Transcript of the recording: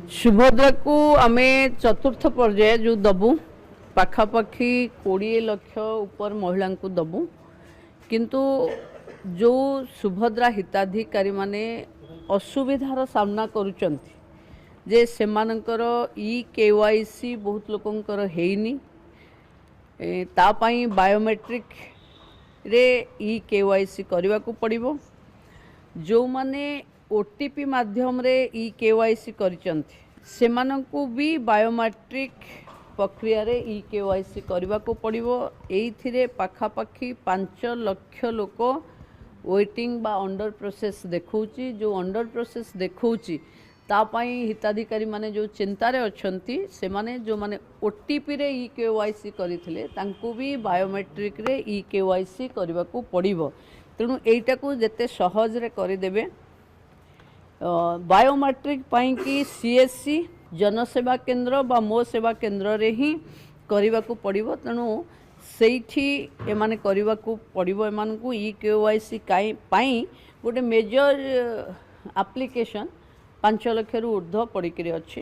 सुभद्रा को आम चतुर्थ पर्याय जो दबू पाखापाखि 20 लाख ऊपर महिला को दबू किंतु जो सुभद्रा हिताधिकारी माने असुविधार सामना करुचंती जे सेमानकर ई केवाईसी बहुत लोकंकर हेनी तापाई बायोमेट्रिक रे ई केवाईसी करने को पड़िबो जो माने ओटीपी माध्यम रे ई केवाईसी करिचंती सेमानंकु भी बायोमेट्रिक प्रक्रिया रे ई केवाईसी करने को पड़िबो एइथिरे पाखापाखि 5 लाख लोक वेटिंग बा अंडर प्रोसेस देखौची जो अंडर प्रोसेस देखौची तापाई हिताधिकारी माने जो चिंतार अछंती से माने जो माने ओटीपी रे ई केवाईसी करिथिले तांकु भी बायोमेट्रिक रे ई केवाईसी करने को पड़िबो तेणु एइटा को जेते सहज रे करि देबे बायोमेट्रिक पाई कि सीएससी जनसेवा केंद्र बा मो सेवा केंद्र रे ही करने को पड़िबो तेणु सेठी एमाने करने को पड़िबो एमान को ई केवाईसी पाई गोटे मेजर एप्लिकेशन 5 लाख रु ऊर्ध्व पड़िक अच्छी।